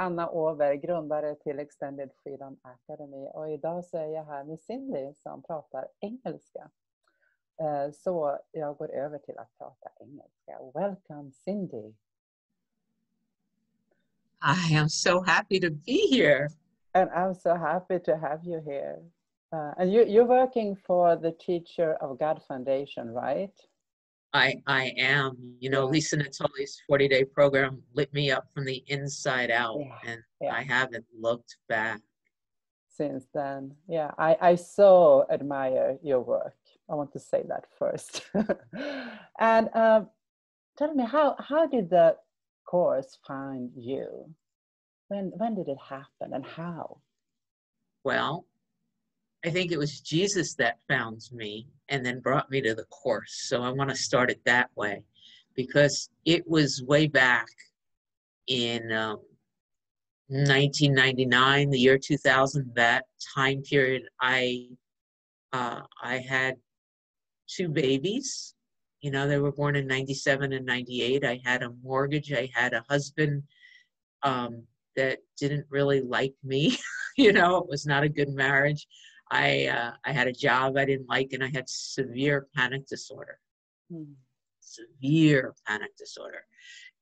Anna Åberg, grundare till Extended Freedom Academy. Och idag så är jag här med Cyndi som pratar engelska. Så jag går över till att prata engelska. Welcome Cyndi. I am so happy to be here. And I'm so happy to have you here. And you're working for the Teacher of God Foundation, right? I am. You know, Lisa Natoli's 40-day program lit me up from the inside out, and I haven't looked back. Since then, I so admire your work. I want to say that first. And tell me, how did the course find you? When did it happen and how? Well, I think it was Jesus that found me and then brought me to the course. So I want to start it that way, because it was way back in 1999, the year 2000, that time period. I had two babies. You know, they were born in 97 and 98. I had a mortgage. I had a husband that didn't really like me. You know, it was not a good marriage. I had a job I didn't like, and I had severe panic disorder. Severe panic disorder.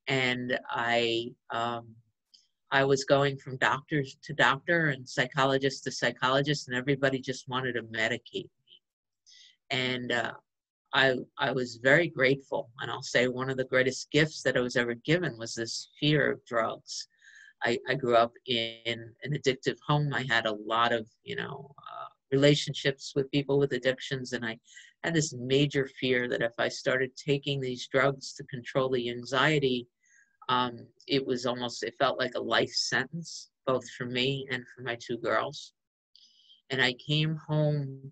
And I was going from doctor to doctor and psychologist to psychologist, and everybody just wanted to medicate me. And I was very grateful. And I'll say one of the greatest gifts that I was ever given was this fear of drugs. I grew up in an addictive home. I had a lot of, relationships with people with addictions, and I had this major fear that if I started taking these drugs to control the anxiety, it felt like a life sentence, both for me and for my two girls. And I came home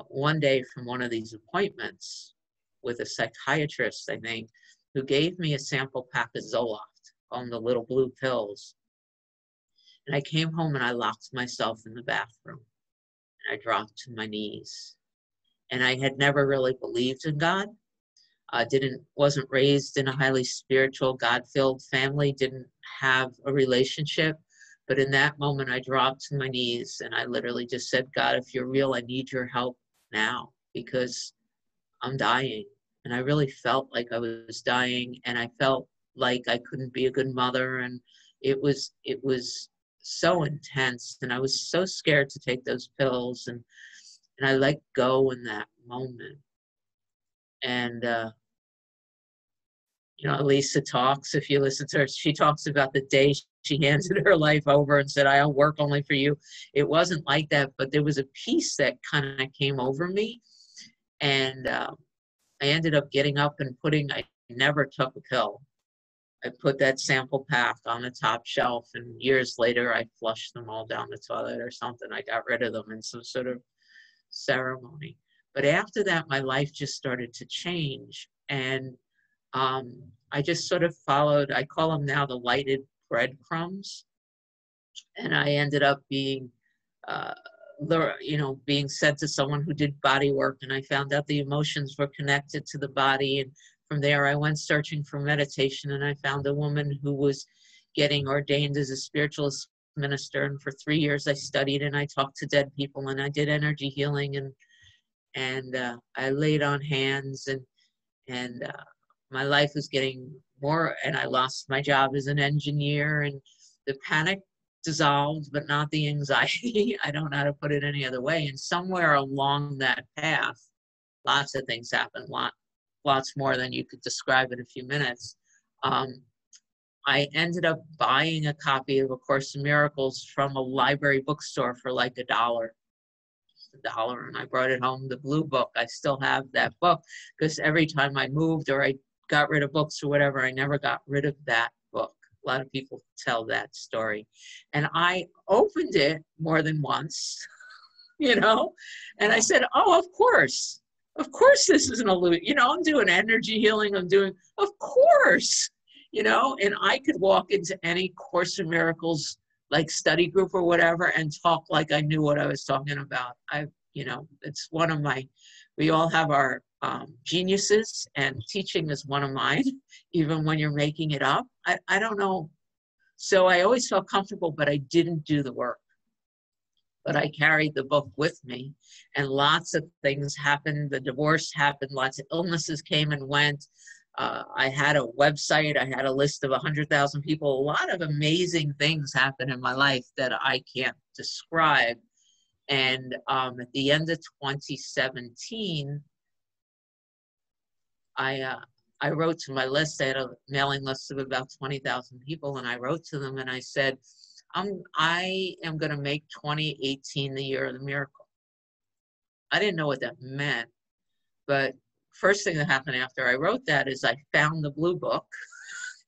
one day from one of these appointments with a psychiatrist, I think, who gave me a sample pack of Zoloft on the little blue pills. And I came home and I locked myself in the bathroom. And I dropped to my knees. And I had never really believed in God. Wasn't raised in a highly spiritual, God-filled family, didn't have a relationship. But in that moment, I dropped to my knees and I literally just said, God, if you're real, I need your help now, because I'm dying. And I really felt like I was dying, and I felt like I couldn't be a good mother. And it was so intense, and I was so scared to take those pills, and I let go in that moment. And Lisa talks, if you listen to her, she talks about the day she handed her life over and said, I'll work only for you. It wasn't like that, but there was a peace that kind of came over me. And I ended up getting up and I never took a pill. I put that sample pack on the top shelf, and years later, I flushed them all down the toilet or something. I got rid of them in some sort of ceremony. But after that, my life just started to change. And I just sort of followed, I call them now the lighted breadcrumbs. And I ended up being sent to someone who did body work, and I found out the emotions were connected to the body. And from there, I went searching for meditation, and I found a woman who was getting ordained as a spiritualist minister. And for 3 years, I studied and I talked to dead people, and I did energy healing, and I laid on hands, and my life was getting more. And I lost my job as an engineer, and the panic dissolved, but not the anxiety. I don't know how to put it any other way. And somewhere along that path, lots of things happened. Lots more than you could describe in a few minutes. I ended up buying a copy of A Course in Miracles from a library bookstore for like $1. Just $1, and I brought it home, the blue book. I still have that book, because every time I moved or I got rid of books or whatever, I never got rid of that book. A lot of people tell that story. And I opened it more than once, and I said, oh, of course this is an illusion. I'm doing energy healing. Of course, and I could walk into any Course in Miracles, like study group or whatever, and talk like I knew what I was talking about. It's one of we all have our geniuses, and teaching is one of mine, even when you're making it up. I don't know. So I always felt comfortable, but I didn't do the work. But I carried the book with me, and lots of things happened. The divorce happened. Lots of illnesses came and went. I had a website. I had a list of 100,000 people. A lot of amazing things happened in my life that I can't describe. And at the end of 2017, I wrote to my list. I had a mailing list of about 20,000 people, and I wrote to them and I said, I am going to make 2018 the year of the miracle. I didn't know what that meant, but first thing that happened after I wrote that is I found the blue book,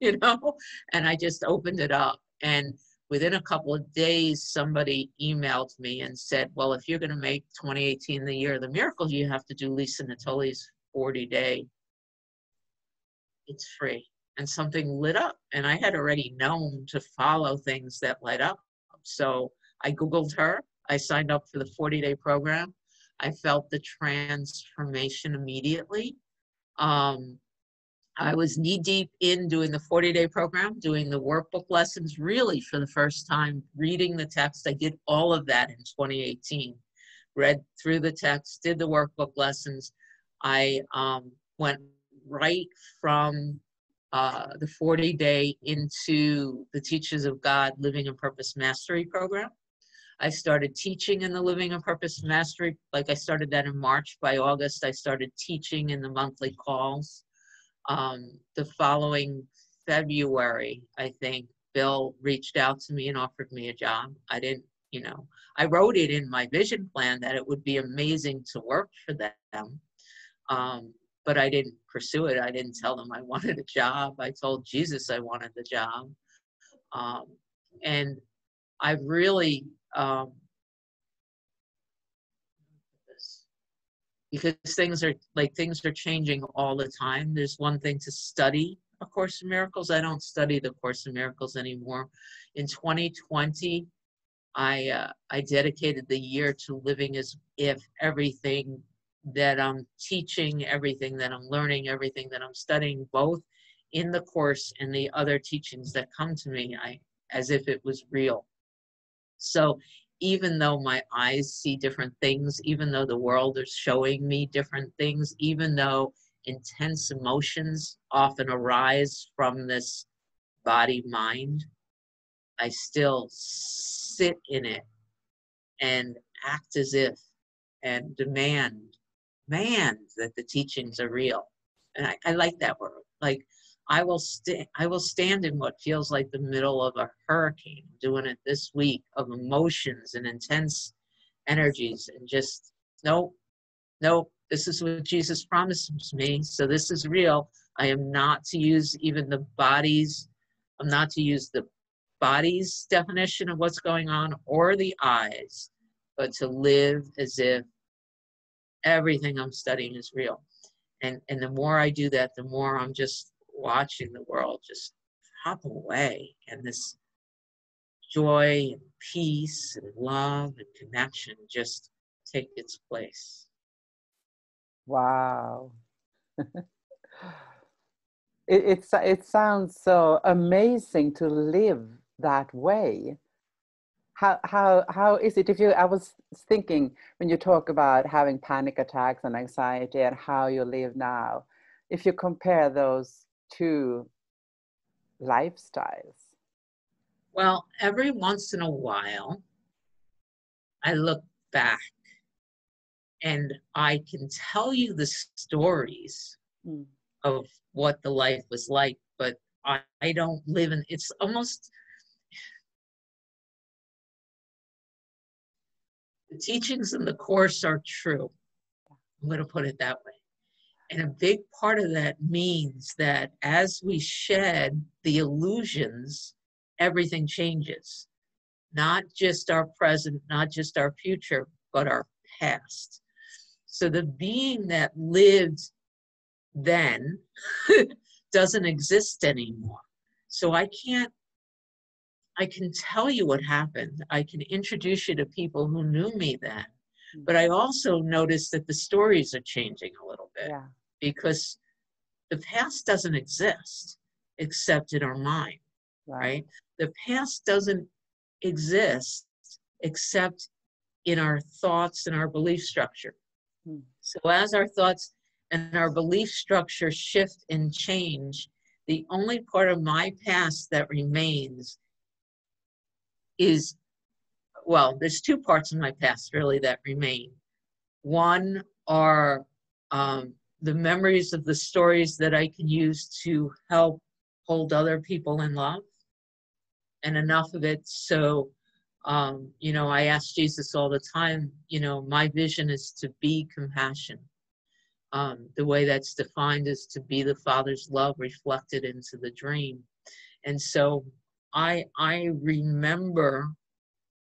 you know, and I just opened it up. And within a couple of days, somebody emailed me and said, well, if you're going to make 2018 the year of the miracle, you have to do Lisa Natoli's 40-day. It's free. And something lit up. And I had already known to follow things that light up. So I Googled her. I signed up for the 40-day program. I felt the transformation immediately. I was knee-deep in doing the 40-day program, doing the workbook lessons, really for the first time, reading the text. I did all of that in 2018. Read through the text, did the workbook lessons. I went right from the 40-day into the Teachers of God Living in Purpose Mastery program. I started teaching in the Living in Purpose Mastery. Like I started that in March. By August, I started teaching in the monthly calls. The following February, I think, Bill reached out to me and offered me a job. I didn't, you know, I wrote it in my vision plan that it would be amazing to work for them. But I didn't pursue it. I didn't tell them I wanted a job. I told Jesus I wanted the job. And I really, because things are changing all the time. There's one thing to study A Course in Miracles. I don't study the Course in Miracles anymore. In 2020, I dedicated the year to living as if everything that I'm teaching, everything that I'm learning, everything that I'm studying, both in the Course and the other teachings that come to me, as if it was real. So even though my eyes see different things, even though the world is showing me different things, even though intense emotions often arise from this body-mind, I still sit in it and act as if and demand that the teachings are real. And I like that word. Like, I will stand in what feels like the middle of a hurricane, doing it this week, of emotions and intense energies, and just, nope, this is what Jesus promised me, so this is real. I am not to use even the body's, I'm not to use the body's definition of what's going on or the eyes, but to live as if everything I'm studying is real. And the more I do that, the more I'm just watching the world just drop away, and this joy and peace and love and connection just take its place. Wow. It sounds so amazing to live that way. How is it, I was thinking, when you talk about having panic attacks and anxiety and how you live now, if you compare those two lifestyles? Well, every once in a while, I look back and I can tell you the stories of what the life was like, but I don't live in, it's almost, the teachings in the Course are true. I'm going to put it that way. And a big part of that means that as we shed the illusions, everything changes. Not just our present, not just our future, but our past. So the being that lived then doesn't exist anymore. So I can tell you what happened. I can introduce you to people who knew me then. But I also noticed that the stories are changing a little bit, because the past doesn't exist except in our mind, right? the past doesn't exist except in our thoughts and our belief structure. So as our thoughts and our belief structure shift and change, the only part of my past that remains is, well, there's two parts of my past really that remain. One are the memories of the stories that I can use to help hold other people in love, and enough of it so you know, I ask Jesus all the time, you know, my vision is to be compassion. The way that's defined is to be the Father's love reflected into the dream. And so I remember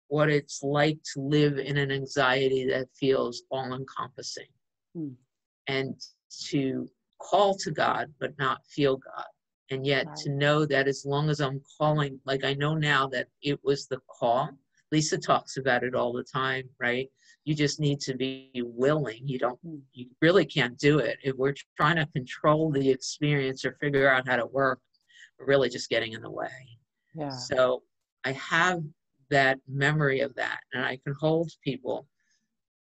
what it's like to live in an anxiety that feels all-encompassing. And to call to God, but not feel God. And yet to know that as long as I'm calling, like I know now that it was the call. Lisa talks about it all the time, right? You just need to be willing. You really can't do it. If we're trying to control the experience or figure out how to work, we're really just getting in the way. Yeah. So I have that memory of that, and I can hold people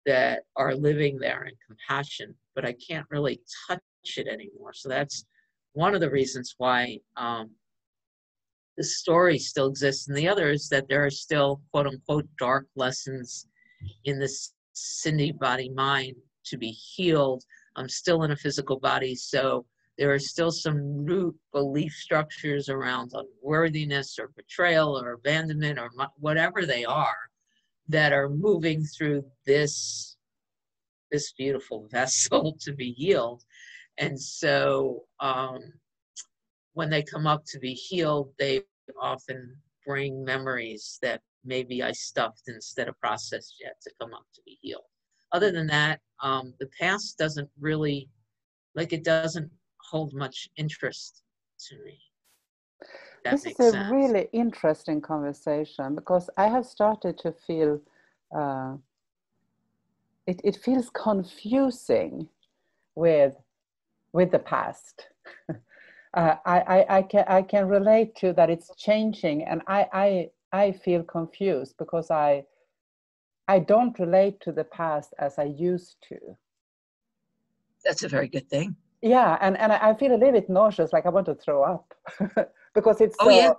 that are living there in compassion, but I can't really touch it anymore. So that's one of the reasons why the story still exists. And the other is that there are still, quote unquote, dark lessons in this Cyndi body mind to be healed. I'm still in a physical body, so there are still some root belief structures around unworthiness or betrayal or abandonment or whatever they are that are moving through this beautiful vessel to be healed. And so when they come up to be healed, they often bring memories that maybe I stuffed instead of processed yet to come up to be healed. Other than that, the past doesn't really, it doesn't hold much interest to me. This is a really interesting conversation, because I have started to feel, it feels confusing with the past. I can relate to that it's changing, and I feel confused because I don't relate to the past as I used to. That's a very good thing. Yeah, and I feel a little bit nauseous, like I want to throw up because it's I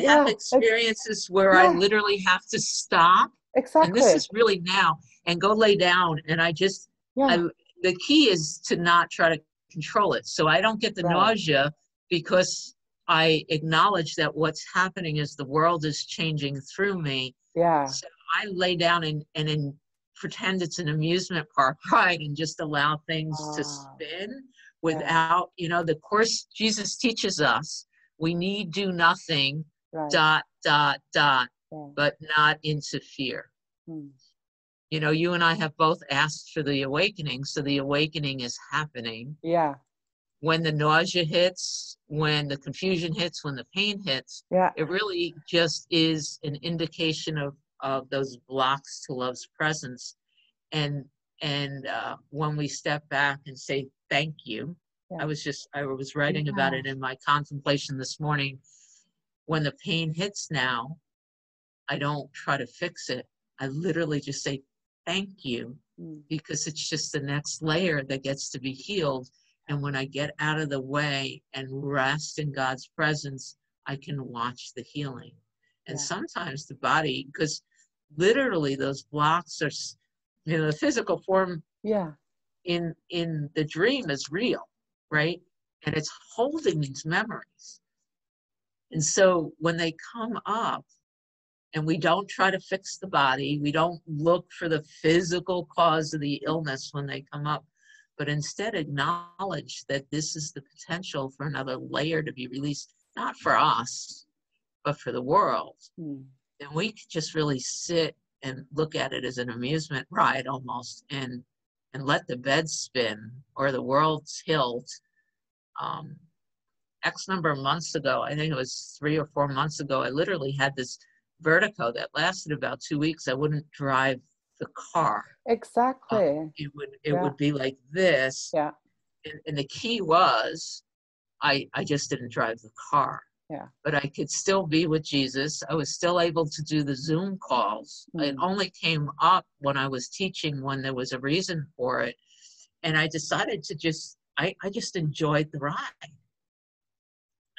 have experiences where I literally have to stop. Exactly. And this is really now, and go lay down, and I just the key is to not try to control it. So I don't get the nausea because I acknowledge that what's happening is the world is changing through me. Yeah. So I lay down and pretend it's an amusement park ride and just allow things to spin without, you know, the Course Jesus teaches us we need do nothing, ... but not interfere. You know, you and I have both asked for the awakening, so the awakening is happening. Yeah. When the nausea hits, when the confusion hits, when the pain hits, it really just is an indication of those blocks to love's presence. And when we step back and say thank you, I was writing about it in my contemplation this morning. When the pain hits now, I don't try to fix it. I literally just say thank you, because it's just the next layer that gets to be healed. And when I get out of the way and rest in God's presence, I can watch the healing. And sometimes the body, because literally those blocks are, you know, the physical form in the dream is real, right? And it's holding these memories. And so when they come up, and we don't try to fix the body, we don't look for the physical cause of the illness when they come up, but instead acknowledge that this is the potential for another layer to be released, not for us, but for the world. And we could just really sit and look at it as an amusement ride almost, and let the bed spin or the world tilt. X number of months ago, I think it was 3 or 4 months ago, I literally had this vertigo that lasted about 2 weeks. I wouldn't drive the car. Exactly. It would be like this. Yeah. And the key was I just didn't drive the car. Yeah. But I could still be with Jesus. I was still able to do the Zoom calls. It only came up when I was teaching, when there was a reason for it. And I decided to I just enjoyed the ride.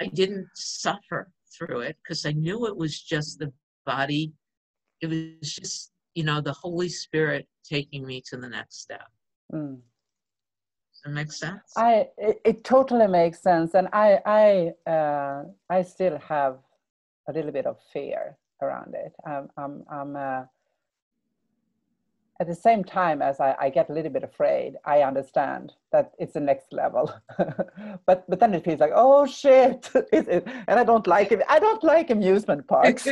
I didn't suffer through it because I knew it was just the body. It was just, the Holy Spirit taking me to the next step. Mm. Does that make sense? It totally makes sense. And I still have a little bit of fear around it. I'm at the same time as I get a little bit afraid, I understand that it's the next level. but then it feels like, oh shit. And I don't like it. I don't like amusement parks.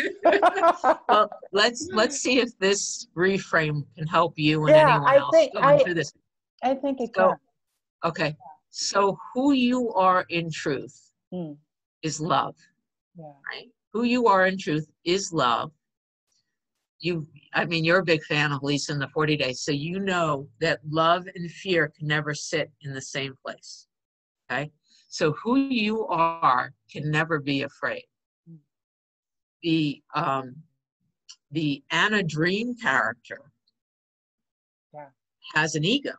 Well, let's see if this reframe can help you and anyone else going through this. I think it can. Okay. So who you are in truth is love. Yeah. Right? Who you are in truth is love. You're a big fan of Lisa in the 40 Days, so you know that love and fear can never sit in the same place. Okay? So who you are can never be afraid. The Anna Dream character has an ego,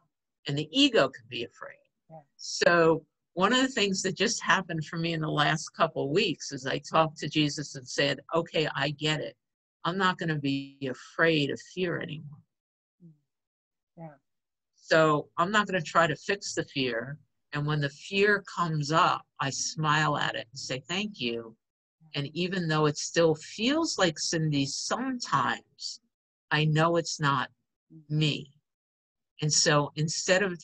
and the ego can be afraid. Yeah. So one of the things that just happened for me in the last couple of weeks is I talked to Jesus and said, okay, I get it. I'm not going to be afraid of fear anymore. Yeah. So I'm not going to try to fix the fear. And when the fear comes up, I smile at it and say, thank you. And even though it still feels like Cyndi sometimes, I know it's not me. And so instead of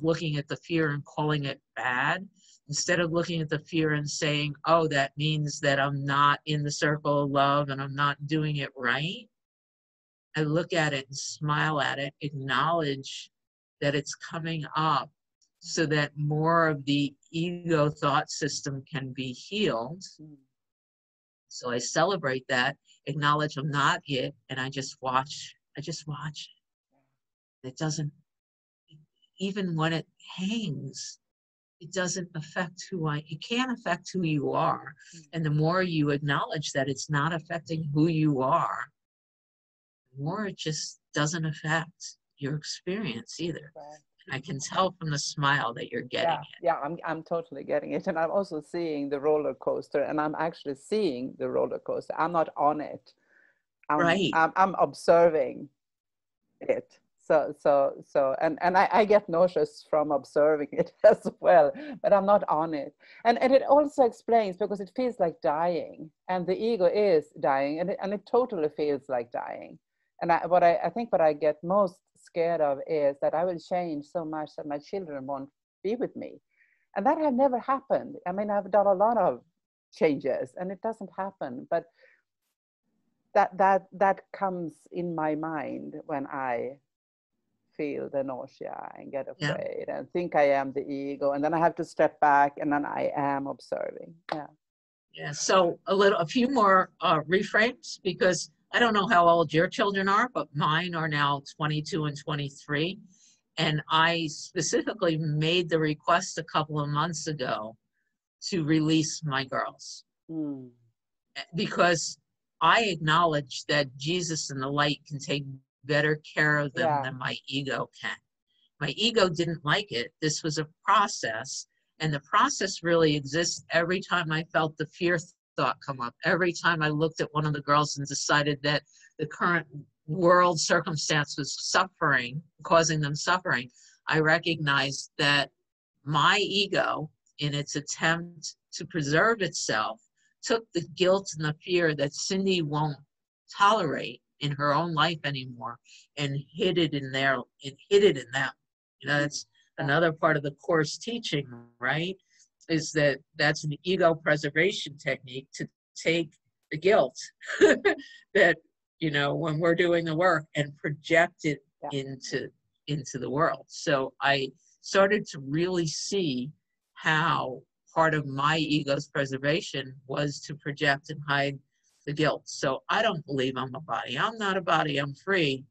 looking at the fear and calling it bad, instead of looking at the fear and saying, oh, that means that I'm not in the circle of love and I'm not doing it right, I look at it and smile at it, acknowledge that it's coming up so that more of the ego thought system can be healed. So I celebrate that, acknowledge I'm not it, and I just watch. It doesn't, even when it hangs, it doesn't affect it can't affect who you are. And the more you acknowledge that it's not affecting who you are, the more it just doesn't affect your experience either. Right. And I can tell from the smile that you're getting it. Yeah, I'm totally getting it. And I'm also seeing the roller coaster, and I'm actually seeing the roller coaster. I'm not on it. I'm observing it. So and I get nauseous from observing it as well, but I'm not on it. And it also explains, because it feels like dying, and the ego is dying, and it totally feels like dying. And I think what I get most scared of is that I will change so much that my children won't be with me. And that had never happened. I mean, I've done a lot of changes and it doesn't happen, but that comes in my mind when I feel the nausea and get afraid and think I am the ego, and then I have to step back, and then I am observing. Yeah. So a few more reframes, because I don't know how old your children are, but mine are now 22 and 23. And I specifically made the request a couple of months ago to release my girls. Because I acknowledge that Jesus and the light can take better care of them than my ego can. My ego didn't like it. This was a process, and the process really exists every time I felt the fear thought come up, every time I looked at one of the girls and decided that the current world circumstance was suffering, causing them suffering. I recognized that my ego, in its attempt to preserve itself, took the guilt and the fear that Cyndi won't tolerate in her own life anymore and hid it in them. That's another part of the Course teaching, right? Is that's an ego preservation technique to take the guilt that, when we're doing the work, and project it into the world. So I started to really see how part of my ego's preservation was to project and hide the guilt. So I don't believe I'm a body. I'm not a body. I'm free.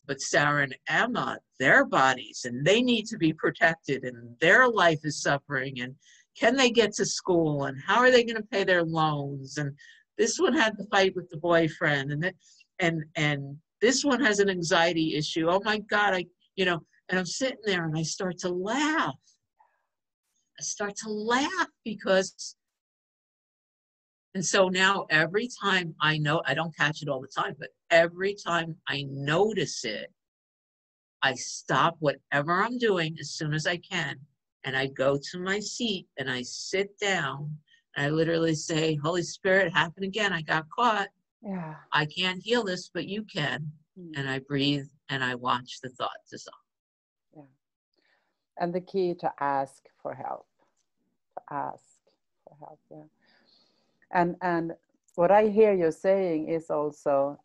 But Sarah and Emma, their bodies, and they need to be protected, and their life is suffering. And, can they get to school, and how are they going to pay their loans, and this one had to fight with the boyfriend, and this one has an anxiety issue. Oh my God, and I'm sitting there and I start to laugh. Because, and so now every time I don't catch it all the time, but every time I notice it, I stop whatever I'm doing as soon as I can, and I go to my seat and I sit down, and I literally say, Holy Spirit, it happened again. I got caught. Yeah. I can't heal this, but you can. And I breathe and I watch the thought dissolve. Yeah. And the key to ask for help. Yeah. And what I hear you saying is also,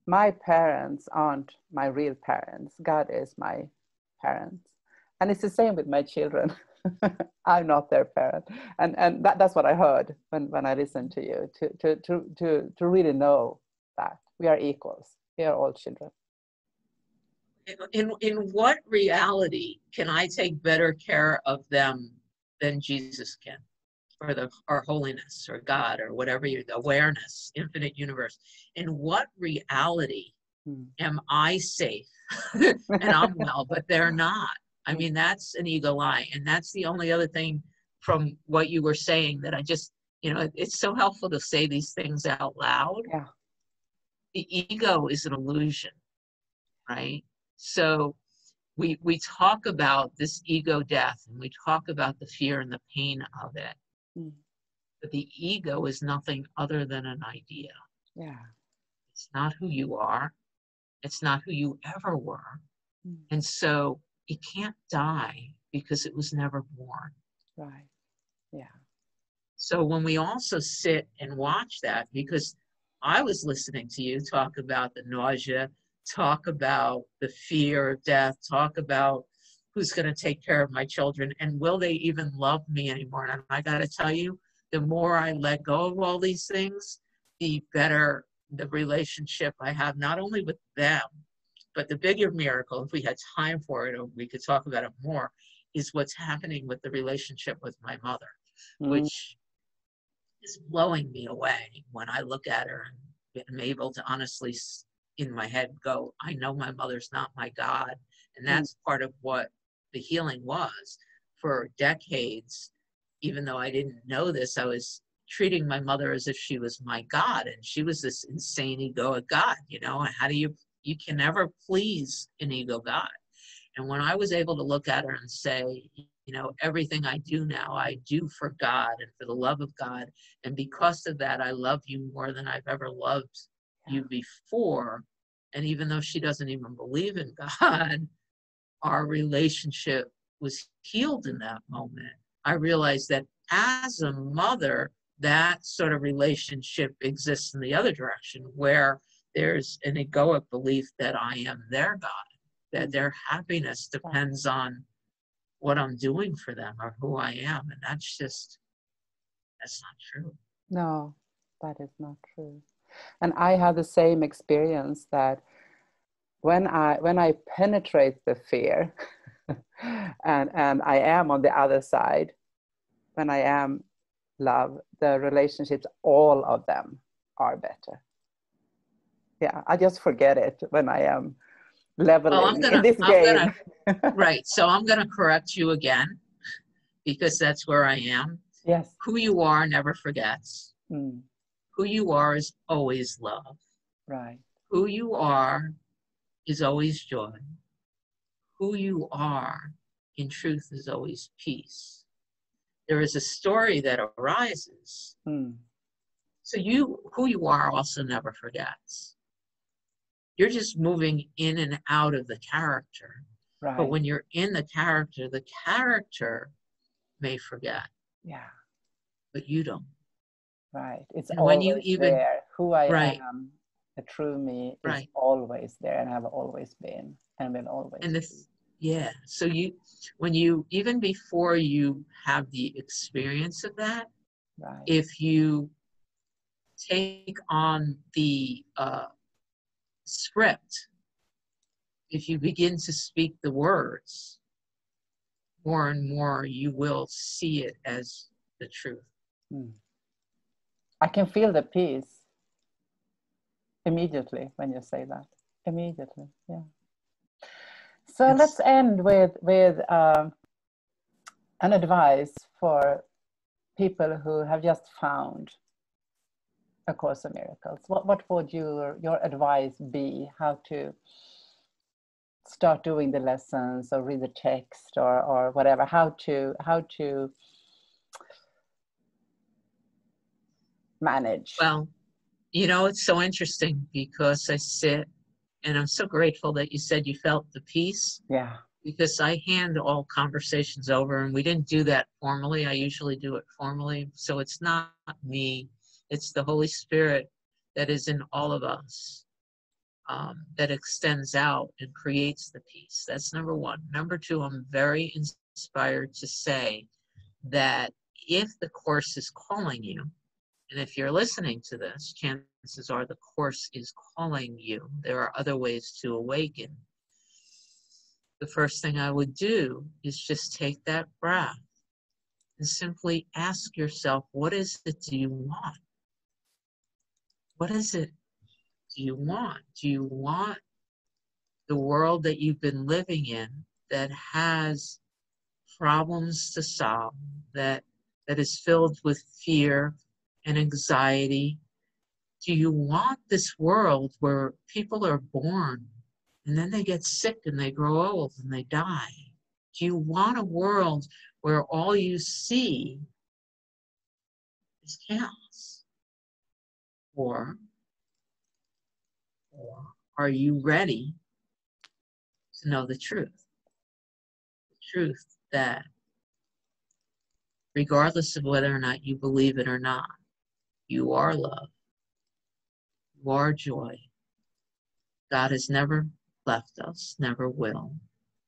my parents aren't my real parents. God is my parents. And it's the same with my children. I'm not their parent. And that's what I heard when I listened to you, to really know that we are equals. We are all children. In what reality can I take better care of them than Jesus can? Or holiness, or God, or whatever awareness, infinite universe. In what reality am I safe and I'm well, but they're not? I mean, that's an ego lie. And that's the only other thing from what you were saying that I just, it's so helpful to say these things out loud. Yeah. The ego is an illusion, right? So we talk about this ego death, and we talk about the fear and the pain of it. But the ego is nothing other than an idea. Yeah. It's not who you are. It's not who you ever were. And so it can't die because it was never born. Right. Yeah. So when we also sit and watch that, because I was listening to you talk about the nausea, talk about the fear of death, talk about who's going to take care of my children, and will they even love me anymore? And I got to tell you, the more I let go of all these things, the better the relationship I have, not only with them, but the bigger miracle, if we had time for it, or we could talk about it more, is what's happening with the relationship with my mother, which is blowing me away when I look at her and I'm able to honestly, in my head, go, I know my mother's not my God. And that's part of what the healing was. For decades, even though I didn't know this, I was treating my mother as if she was my God, and she was this insane egoic God. How do you can never please an ego God. And when I was able to look at her and say, everything I do now, I do for God and for the love of God, and because of that, I love you more than I've ever loved you before. And even though she doesn't even believe in God, our relationship was healed in that moment. I realized that as a mother, that sort of relationship exists in the other direction, where there's an egoic belief that I am their God, that their happiness depends on what I'm doing for them or who I am. And that's not true. No, that is not true. And I have the same experience, that when I penetrate the fear and I am on the other side, when I am love, the relationships, all of them are better. Yeah, I just forget it when I am leveling in this game. Right, so I'm going to correct you again, because that's where I am. Yes. Who you are never forgets. Who you are is always love. Right. Who you are is always joy. Who you are, in truth, is always peace. There is a story that arises. So who you are also never forgets. You're just moving in and out of the character. Right. But when you're in the character may forget. Yeah. But you don't. Right. It's always there. Who I am, the true me, is always there, and have always been, and will always be. So when you, even before you have the experience of that, if you take on the script, if you begin to speak the words, more and more you will see it as the truth. I can feel the peace immediately when you say that. Immediately, yeah. So let's end with an advice for people who have just found A Course in Miracles. What would your advice be? How to start doing the lessons or read the text or whatever? How to manage? Well, you know, it's so interesting because I sit, and I'm so grateful that you said you felt the peace. Yeah. Because I hand all conversations over, and we didn't do that formally. I usually do it formally. So it's not me, it's the Holy Spirit that is in all of us, that extends out and creates the peace. That's number one. Number two, I'm very inspired to say that if the Course is calling you, and if you're listening to this, chances are the Course is calling you. There are other ways to awaken. The first thing I would do is just take that breath and simply ask yourself, what is it do you want? What is it do you want? Do you want the world that you've been living in that has problems to solve, that is filled with fear and anxiety? Do you want this world where people are born and then they get sick and they grow old and they die? Do you want a world where all you see is chaos? Or are you ready to know the truth? The truth that regardless of whether or not you believe it or not, you are love. You are joy. God has never left us, never will.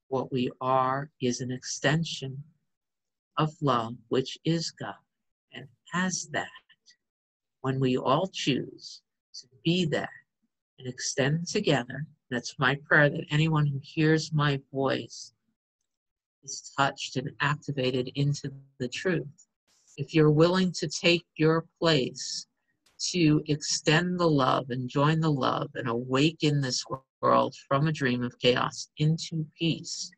What we are is an extension of love, which is God. And as that, when we all choose to be that and extend together, that's my prayer, that anyone who hears my voice is touched and activated into the truth. If you're willing to take your place to extend the love and join the love and awaken this world from a dream of chaos into peace,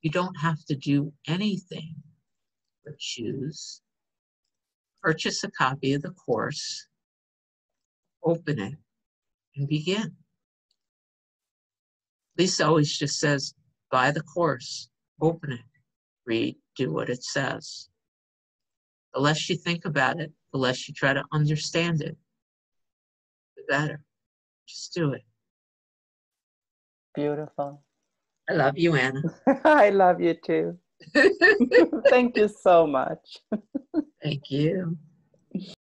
you don't have to do anything but choose, purchase a copy of the Course, open it, and begin. Lisa always just says, buy the Course, open it, read, do what it says. The less you think about it, the less you try to understand it, the better. Just do it. Beautiful. I love you, Anna. I love you too. Thank you so much. Thank you.